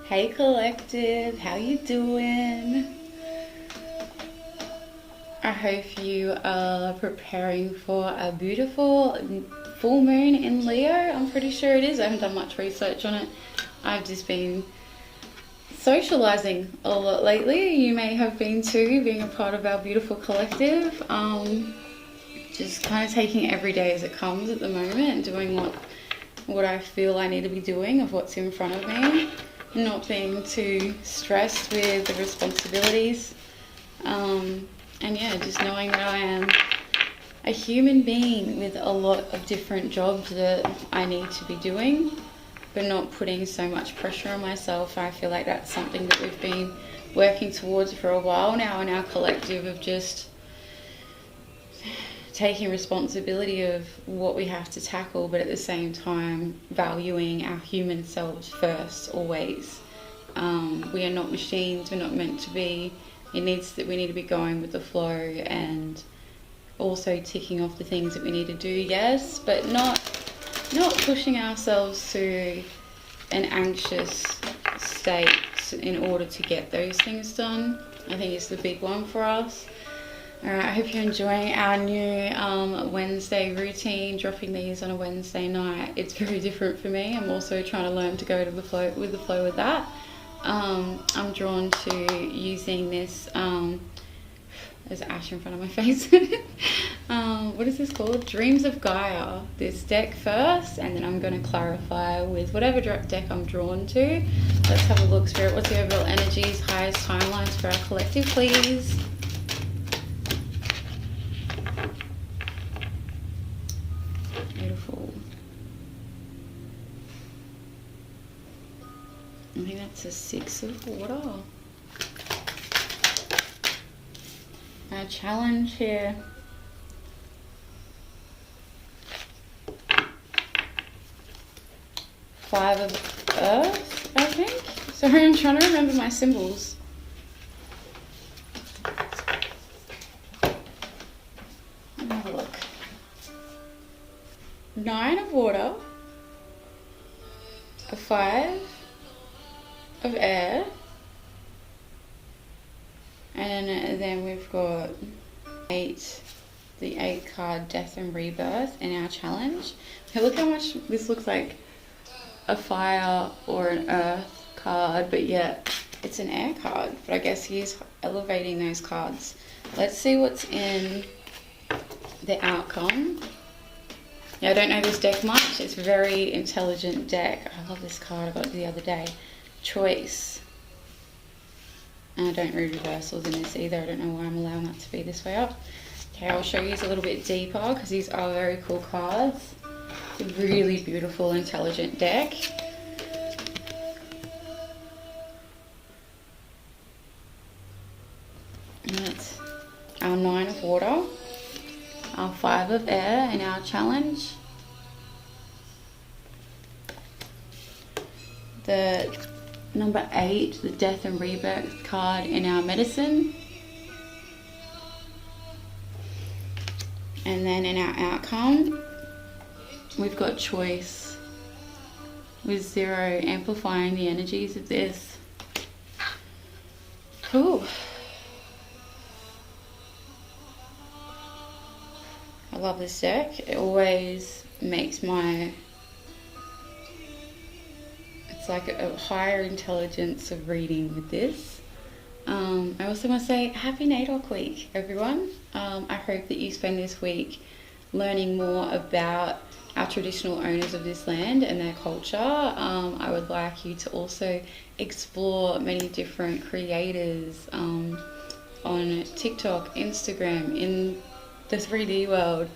Hey collective, how you doing? I hope you are preparing for a beautiful full moon in Leo. I'm pretty sure it is. I haven't done much research on it. I've just been socializing a lot lately. You may have been too, being a part of our beautiful collective. Just kind of taking every day as it comes at the moment and doing what I feel I need to be doing of what's in front of me. Not being too stressed with the responsibilities, and yeah, just knowing that I am a human being with a lot of different jobs that I need to be doing, but not putting so much pressure on myself. I feel like that's something that we've been working towards for a while now in our collective, of just taking responsibility of what we have to tackle, but at the same time valuing our human selves first, always. We are not machines, we're not meant to be. We need to be going with the flow and also ticking off the things that we need to do, yes, but not pushing ourselves to an anxious state in order to get those things done. I think it's the big one for us. Alright, I hope you're enjoying our new Wednesday routine, dropping these on a Wednesday night. It's very different for me. I'm also trying to learn to go to the flow with that. I'm drawn to using this, there's ash in front of my face. What is this called? Dreams of Gaia. This deck first, and then I'm going to clarify with whatever deck I'm drawn to. Let's have a look. Spirit, what's the overall energies, highest timelines for our collective, please? Beautiful. I think that's a 6 of water. Our challenge here. Five of earth, I think. Sorry, I'm trying to remember my symbols. Let me have a look. 9 of water, a 5 of air, and then we've got 8, the 8 card, death and rebirth in our challenge. Okay, look how much this looks like a fire or an earth card, but yet it's an air card. But I guess he's elevating those cards. Let's see what's in the outcome. Yeah, I don't know this deck much. It's a very intelligent deck. I love this card. I got it the other day. Choice. And I don't read reversals in this either. I don't know why I'm allowing that to be this way up. Okay, I'll show you a little bit deeper because these are very cool cards. It's a really beautiful, intelligent deck. And that's our 9 of water, our 5 of air in our challenge, the number 8, the death and rebirth card in our medicine, and then in our outcome we've got choice with 0 amplifying the energies of this. Cool. I love this deck. It always makes it's like a higher intelligence of reading with this. I also want to say happy NAIDOC week, everyone. I hope that you spend this week learning more about our traditional owners of this land and their culture. I would like you to also explore many different creators on TikTok, Instagram, in the 3D world,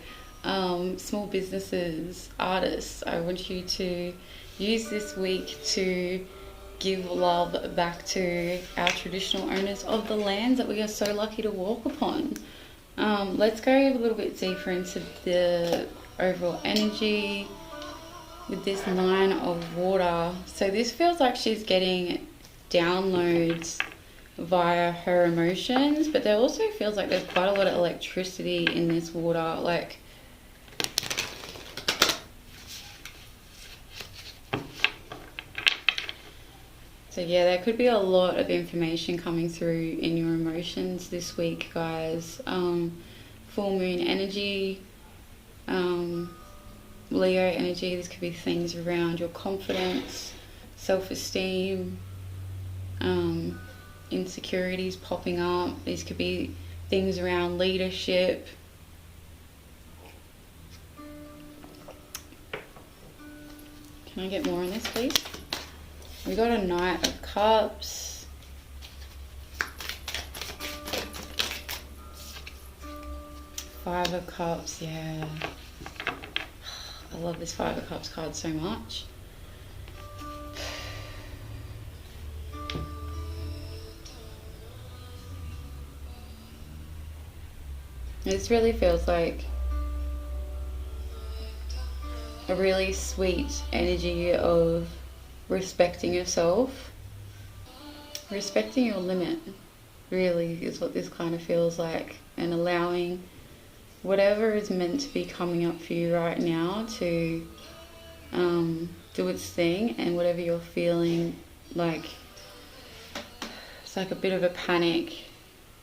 small businesses, artists. I want you to use this week to give love back to our traditional owners of the lands that we are so lucky to walk upon. Let's go a little bit deeper into the overall energy with this 9 of water. So this feels like she's getting downloads via her emotions, but there also feels like there's quite a lot of electricity in this water. Like, So yeah, there could be a lot of information coming through in your emotions this week, guys. Full moon energy, Leo energy. This could be things around your confidence, self-esteem, insecurities popping up. These could be things around leadership. Can I get more on this, please? We got a Knight of Cups. Five of Cups, yeah. I love this Five of Cups card so much. This really feels like a really sweet energy of respecting yourself, respecting your limit, really is what this kind of feels like, and allowing whatever is meant to be coming up for you right now to do its thing, and whatever you're feeling like it's like a bit of a panic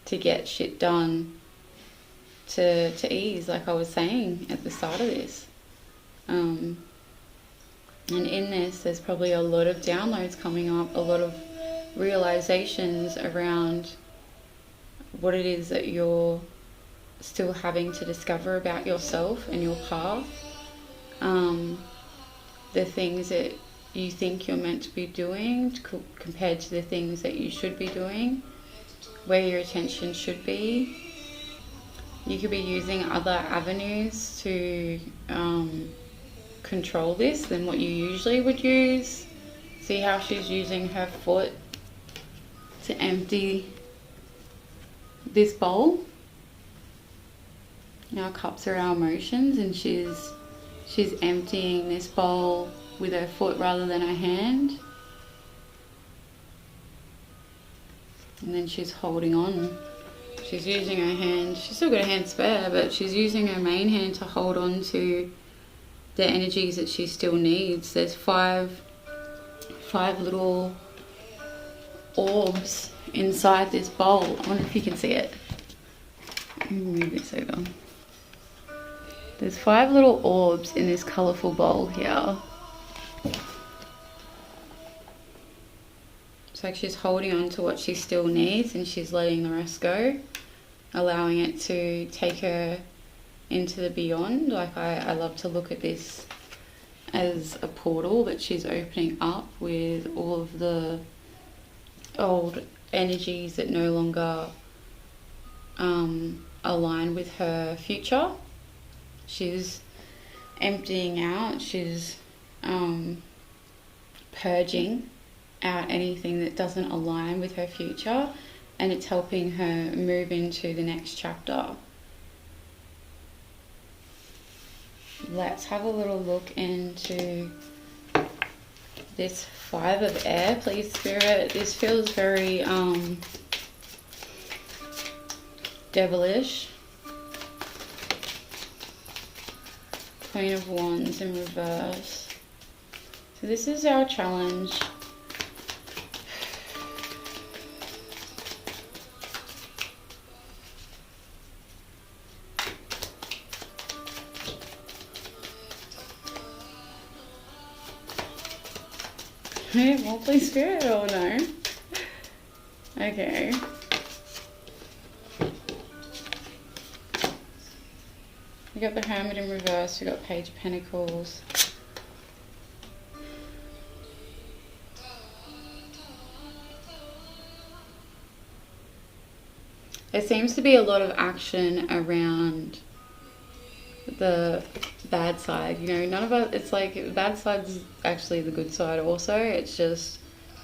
to get shit done, to ease, like I was saying at the start of this. And in this, there's probably a lot of downloads coming up, a lot of realizations around what it is that you're still having to discover about yourself and your path. The things that you think you're meant to be doing compared to the things that you should be doing, where your attention should be. You could be using other avenues to control this than what you usually would use. See how she's using her foot to empty this bowl? Our cups are our emotions, and she's emptying this bowl with her foot rather than her hand. And then she's holding on. She's using her hand. She's still got a hand spare, but she's using her main hand to hold on to the energies that she still needs. There's five little orbs inside this bowl. I wonder if you can see it. Let me move this over. There's 5 little orbs in this colourful bowl here. It's like she's holding on to what she still needs, and she's letting the rest go, allowing it to take her into the beyond. Like I love to look at this as a portal that she's opening up with all of the old energies that no longer align with her future. She's emptying out, she's purging out anything that doesn't align with her future, and it's helping her move into the next chapter. Let's have a little look into this 5 of Air, please, Spirit. This feels very devilish. Queen of Wands in reverse. So this is our challenge. Well, please, Spirit, or no? Okay. We got the Hermit in reverse, we got Page of Pentacles. There seems to be a lot of action around the bad side, you know. None of us, it's like the bad side's actually the good side also. It's just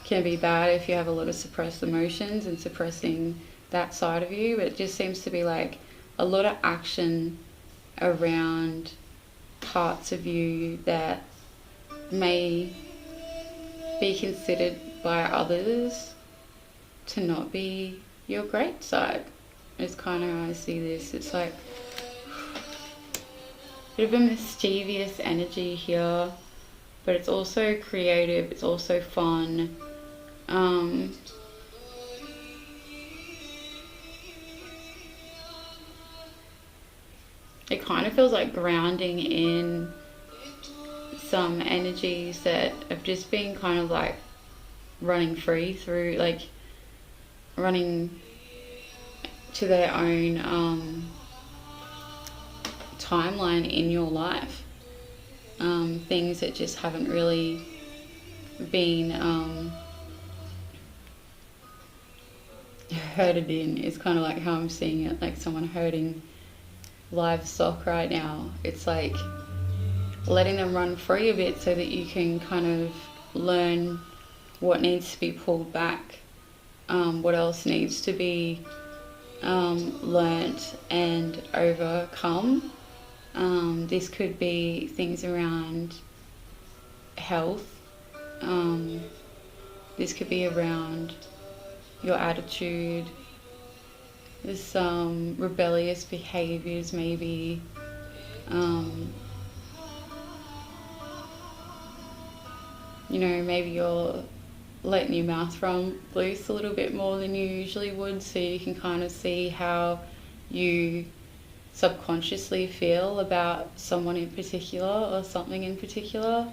can be bad if you have a lot of suppressed emotions and suppressing that side of you, but it just seems to be like a lot of action around parts of you that may be considered by others to not be your great side. It's kind of how I see this. It's like a bit of a mischievous energy here, but it's also creative, it's also fun. It kind of feels like grounding in some energies that have just been kind of like running free through, like running to their own timeline in your life. Things that just haven't really been herded in is kind of like how I'm seeing it, like someone herding livestock right now. It's like letting them run free a bit so that you can kind of learn what needs to be pulled back, what else needs to be learnt and overcome. This could be things around health. This could be around your attitude. There's some rebellious behaviours maybe. You know, maybe you're letting your mouth run loose a little bit more than you usually would, so you can kind of see how you subconsciously feel about someone in particular or something in particular.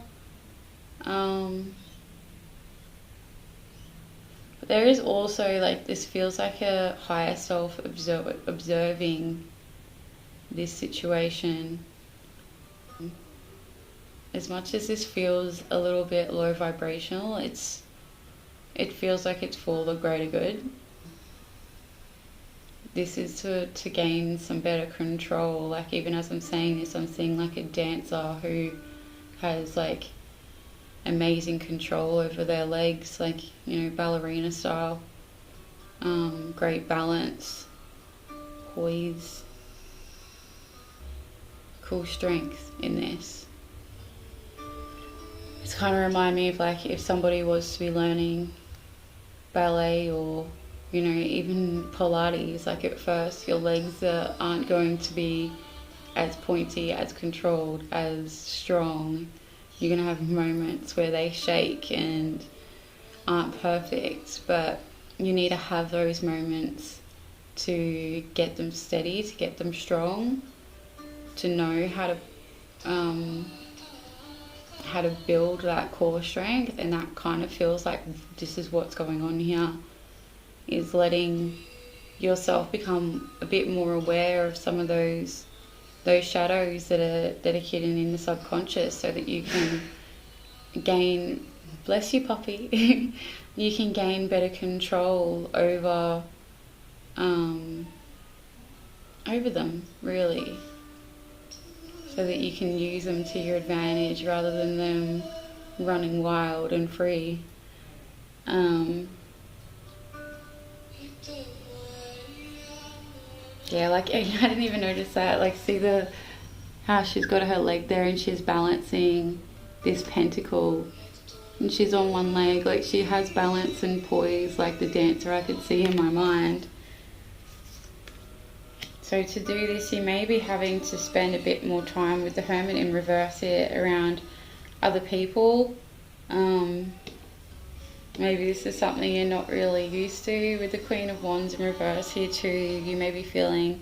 But there is also like, this feels like a higher self observing this situation. As much as this feels a little bit low vibrational, it feels like it's for the greater good. This is to gain some better control. Like, even as I'm saying this, I'm seeing like a dancer who has like amazing control over their legs, like, you know, ballerina style. Great balance, poise, cool strength in this. It's kind of remind me of like if somebody was to be learning ballet or, you know, even Pilates. Like, at first your legs aren't going to be as pointy, as controlled, as strong. You're going to have moments where they shake and aren't perfect, but you need to have those moments to get them steady, to get them strong, to know how to build that core strength. And that kind of feels like this is what's going on here, is letting yourself become a bit more aware of some of those shadows that are hidden in the subconscious, so that you can gain, bless you puppy, you can gain better control over them, really, so that you can use them to your advantage rather than them running wild and free. Yeah, like, I didn't even notice that. Like, see how she's got her leg there and she's balancing this pentacle and she's on one leg. Like, she has balance and poise like the dancer I could see in my mind. So to do this, you may be having to spend a bit more time with the Hermit in reverse here around other people. Maybe this is something you're not really used to with the Queen of Wands in reverse here too. You may be feeling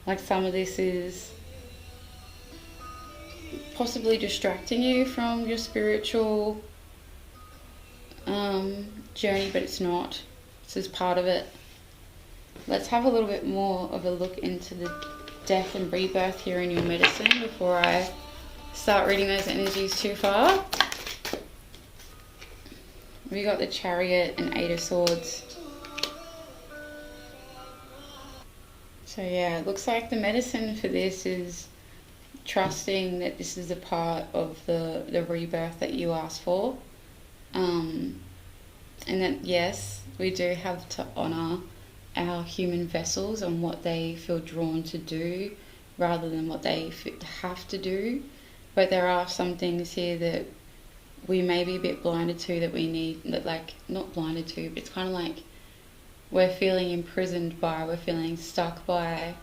like some of this is possibly distracting you from your spiritual journey, but it's not. This is part of it. Let's have a little bit more of a look into the death and rebirth here in your medicine before I start reading those energies too far. We got the Chariot and 8 of Swords. So yeah, it looks like the medicine for this is trusting that this is a part of the rebirth that you asked for. And that, yes, we do have to honour our human vessels and what they feel drawn to do rather than what they have to do. But there are some things here that we may be a bit blinded to, that we need, that, like, not blinded to, but it's kind of like we're feeling imprisoned by, we're feeling stuck by,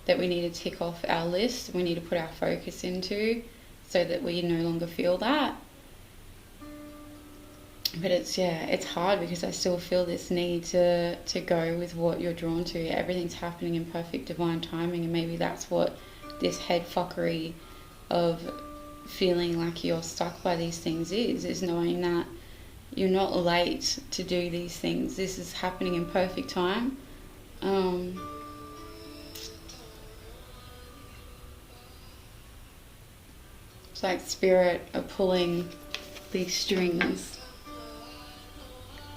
that we need to tick off our list, we need to put our focus into so that we no longer feel that. But it's hard because I still feel this need to go with what you're drawn to. Everything's happening in perfect divine timing, and maybe that's what this head fuckery of feeling like you're stuck by these things is knowing that you're not late to do these things. This is happening in perfect time. It's like spirit are pulling these strings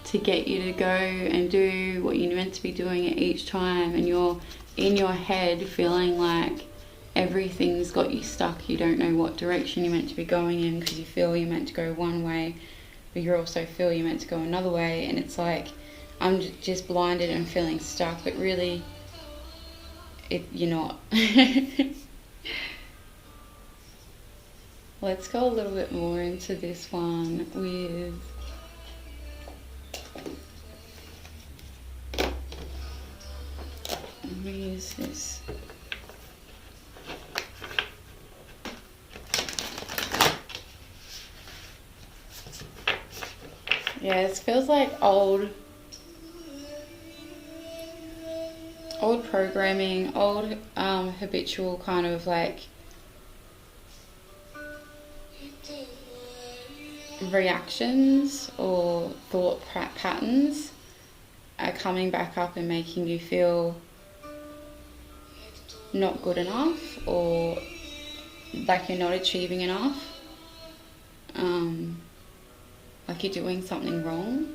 to get you to go and do what you're meant to be doing at each time, and you're in your head feeling like everything's got you stuck. You don't know what direction you're meant to be going in because you feel you're meant to go one way, but you also feel you're meant to go another way, and it's like I'm just blinded and feeling stuck, but really you're not. Let's go a little bit more into this one with let me use this. Yeah, it feels like old programming, old habitual kind of like reactions or thought patterns are coming back up and making you feel not good enough, or like you're not achieving enough, like you're doing something wrong.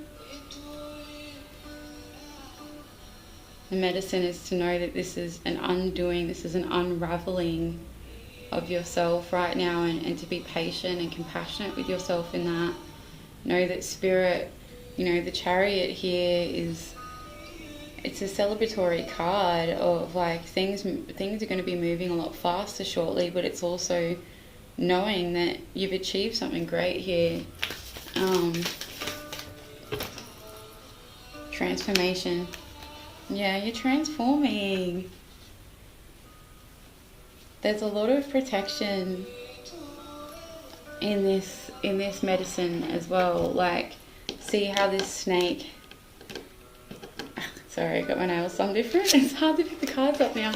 The medicine is to know that this is an undoing, this is an unraveling of yourself right now, and to be patient and compassionate with yourself in that. Know that spirit, the Chariot here it's a celebratory card of like things are going to be moving a lot faster shortly, but it's also knowing that you've achieved something great here. Transformation. Yeah, you're transforming. There's a lot of protection in this medicine as well. Like, see how this snake. Sorry, I got my nails done different. It's hard to pick the cards up now.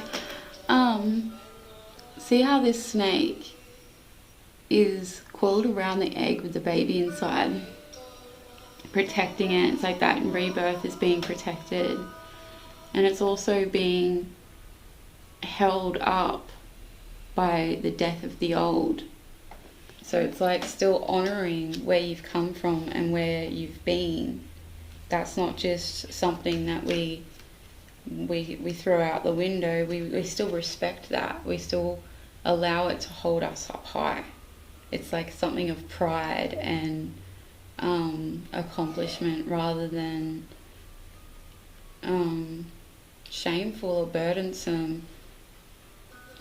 See how this snake is coiled around the egg with the baby inside, protecting it. It's like that rebirth is being protected, and it's also being held up by the death of the old. So it's like still honouring where you've come from and where you've been. That's not just something that we throw out the window. We still respect that. We still allow it to hold us up high. It's like something of pride and accomplishment rather than shameful or burdensome.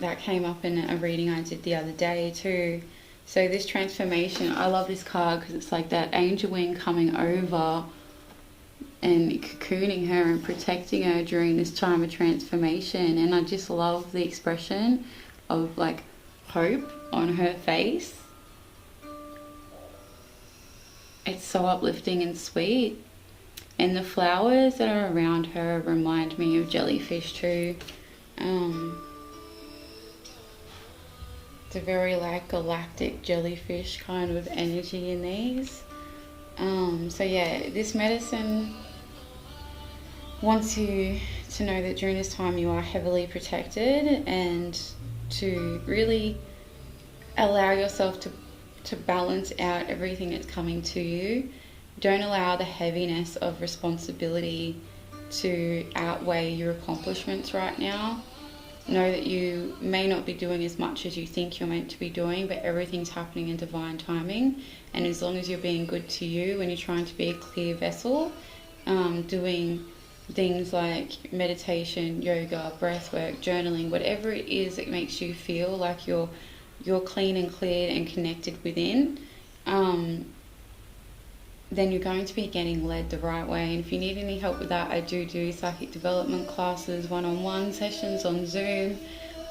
That came up in a reading I did the other day too. So this transformation, I love this card because it's like that angel wing coming over and cocooning her and protecting her during this time of transformation. And I just love the expression of like hope on her face. It's so uplifting and sweet. And the flowers that are around her remind me of jellyfish too. It's a very like galactic jellyfish kind of energy in these. So yeah, this medicine wants you to know that during this time you are heavily protected, and to really allow yourself to balance out everything that's coming to you. Don't allow the heaviness of responsibility to outweigh your accomplishments right now. Know that you may not be doing as much as you think you're meant to be doing, but everything's happening in divine timing. And as long as you're being good to you and you're trying to be a clear vessel, doing things like meditation, yoga, breathwork, journaling, whatever it is that makes you feel like you're clean and cleared and connected within, then you're going to be getting led the right way. And if you need any help with that, I do psychic development classes, one-on-one sessions on Zoom.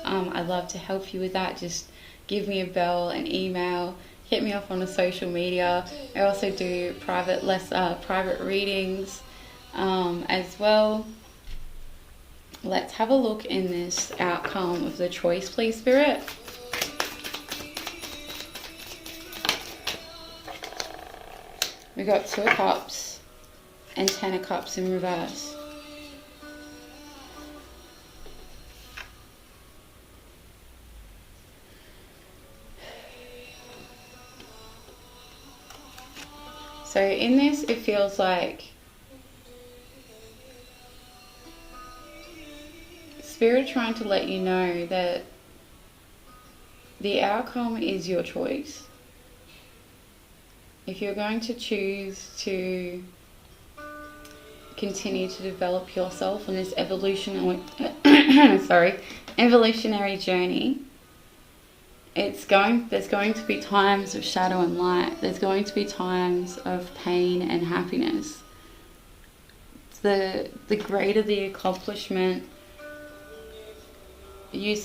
I'd love to help you with that. Just give me a bell, an email, hit me up on the social media. I also do private readings as well. Let's have a look in this outcome of the choice, please, Spirit. We got 2 of Cups and 10 of Cups in reverse. So in this, it feels like Spirit trying to let you know that the outcome is your choice. If you're going to choose to continue to develop yourself on this evolutionary journey, there's going to be times of shadow and light. There's going to be times of pain and happiness. The greater the accomplishment, you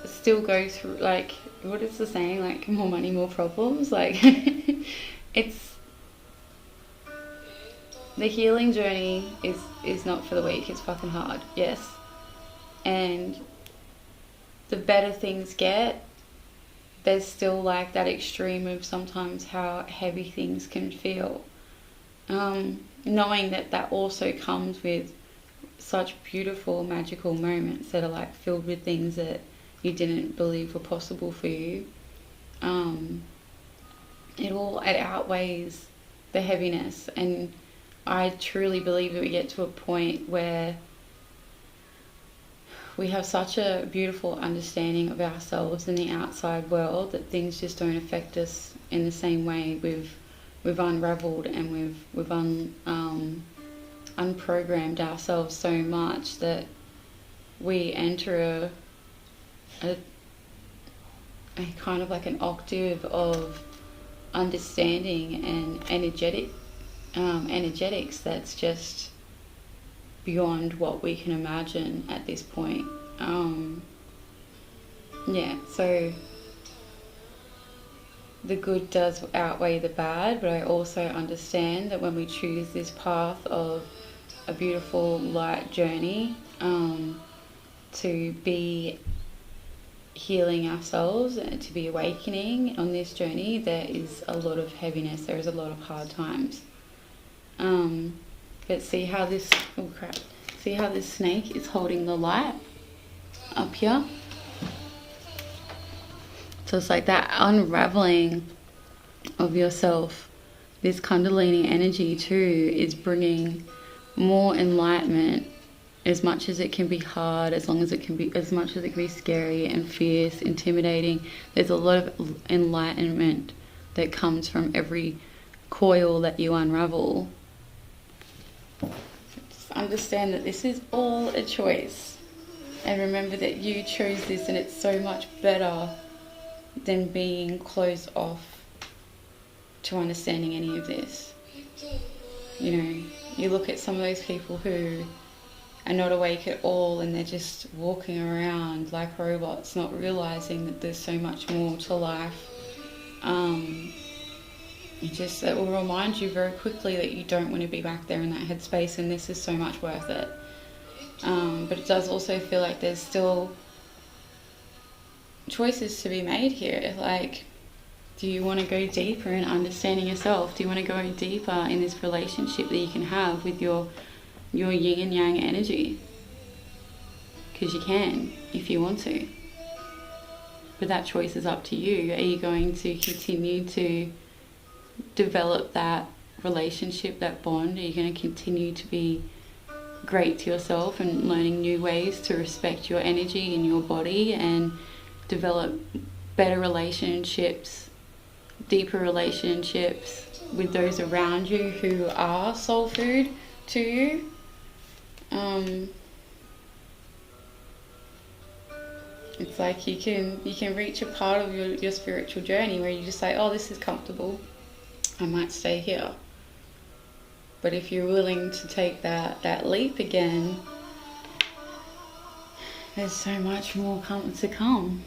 still go through, like, what is the saying, like, more money, more problems, like it's the healing journey is not for the weak. It's fucking hard, yes, and the better things get, there's still like that extreme of sometimes how heavy things can feel, knowing that also comes with such beautiful magical moments that are like filled with things that you didn't believe were possible for you. It outweighs the heaviness, and I truly believe that we get to a point where we have such a beautiful understanding of ourselves in the outside world that things just don't affect us in the same way. We've unraveled and we've unprogrammed ourselves so much that we enter a kind of like an octave of understanding and energetics that's just beyond what we can imagine at this point. So the good does outweigh the bad, but I also understand that when we choose this path of a beautiful light journey, to be healing ourselves and to be awakening on this journey, there is a lot of heaviness, there is a lot of hard times. But see how this snake is holding the light up here? So it's like that unraveling of yourself. This Kundalini energy too is bringing more enlightenment, as much as it can be hard, as much as it can be scary and fierce, intimidating. There's a lot of enlightenment that comes from every coil that you unravel. Just understand that this is all a choice, and remember that you chose this, and it's so much better than being closed off to understanding any of this. You know, you look at some of those people who are not awake at all, and they're just walking around like robots, not realizing that there's so much more to life. It will remind you very quickly that you don't want to be back there in that headspace, and this is so much worth it. But it does also feel like there's still choices to be made here. Like, do you want to go deeper in understanding yourself? Do you want to go deeper in this relationship that you can have with your yin and yang energy? Because you can, if you want to. But that choice is up to you. Are you going to continue to develop that relationship, that bond? Are you going to continue to be great to yourself and learning new ways to respect your energy and your body and develop better relationships, deeper relationships with those around you who are soul food to you? It's like you can reach a part of your spiritual journey where you just say, oh, this is comfortable, I might stay here. But if you're willing to take that leap again, there's so much more to come.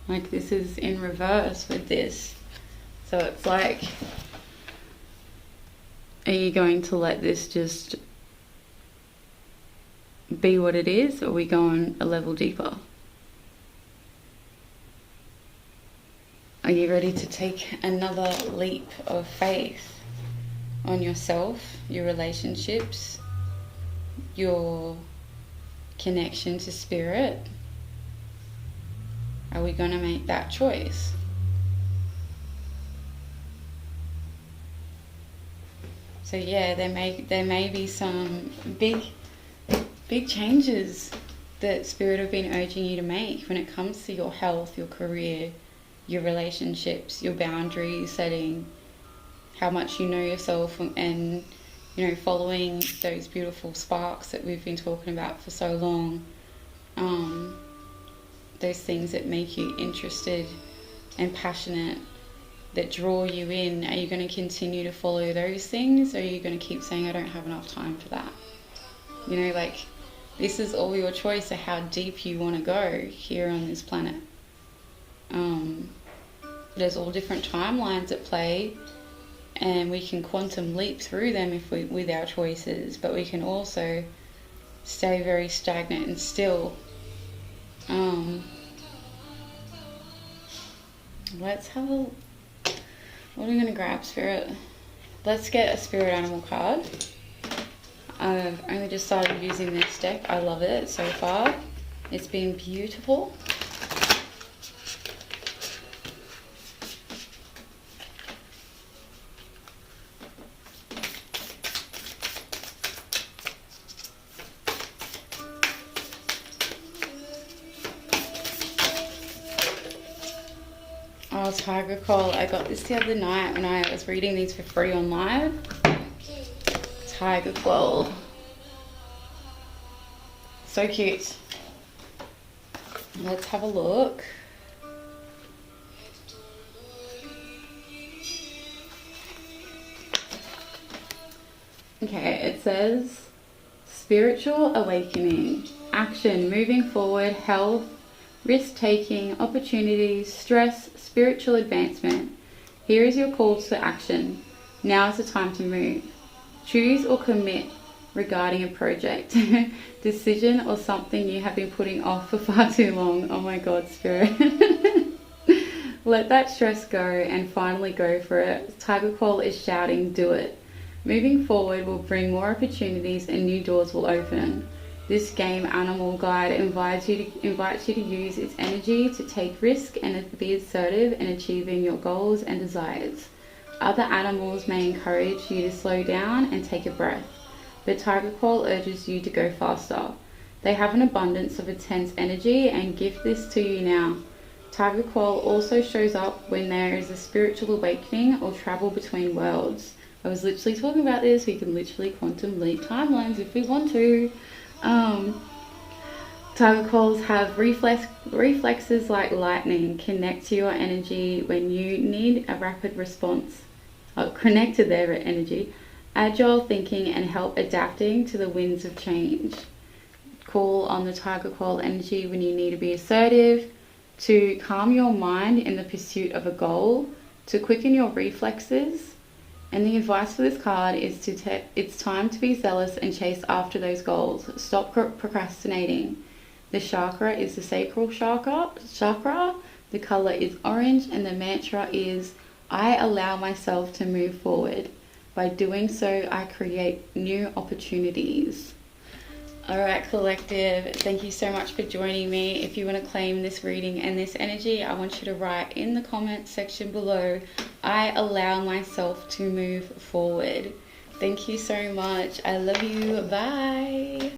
Like, this is in reverse with this. So it's like, are you going to let this just be what it is, or are we going a level deeper? Are you ready to take another leap of faith on yourself, your relationships, your connection to spirit? Are we going to make that choice? So yeah, there may be some big changes that Spirit have been urging you to make when it comes to your health, your career, your relationships, your boundary setting, how much you know yourself, and following those beautiful sparks that we've been talking about for so long. Those things that make you interested and passionate, that draw you in. Are you going to continue to follow those things, or are you going to keep saying, I don't have enough time for that? This is all your choice of how deep you want to go here on this planet. There's all different timelines at play, and we can quantum leap through them with our choices, but we can also stay very stagnant and still. Let's have a... What are we going to grab, Spirit? Let's get a spirit animal card. I've only just started using this deck. I love it so far. It's been beautiful. Oh, Tiger Call. I got this the other night when I was reading these for free on live. Tiger Quell. So cute. Let's have a look. Okay, it says spiritual awakening, action, moving forward, health, risk-taking, opportunities, stress, spiritual advancement. Here is your call to action. Now is the time to move. Choose or commit regarding a project, decision, or something you have been putting off for far too long. Oh my God, Spirit. Let that stress go and finally go for it. Tiger Call is shouting, do it. Moving forward will bring more opportunities and new doors will open. This game animal guide invites you to use its energy to take risk and be assertive in achieving your goals and desires. Other animals may encourage you to slow down and take a breath, but Tiger Call urges you to go faster. They have an abundance of intense energy and give this to you now. Tiger Call also shows up when there is a spiritual awakening or travel between worlds. I was literally talking about this. We can literally quantum leap timelines if we want to. Tiger Calls have reflexes like lightning, connect to your energy when you need a rapid response. Connect to their energy, agile thinking, and help adapting to the winds of change. Call on the Tiger Call energy when you need to be assertive, to calm your mind in the pursuit of a goal, to quicken your reflexes. And the advice for this card is it's time to be zealous and chase after those goals. Stop procrastinating. The chakra is the sacral chakra. The color is orange, and the mantra is, I allow myself to move forward. By doing so, I create new opportunities. All right, collective, thank you so much for joining me. If you want to claim this reading and this energy, I want you to write in the comments section below, I allow myself to move forward. Thank you so much. I love you. Bye.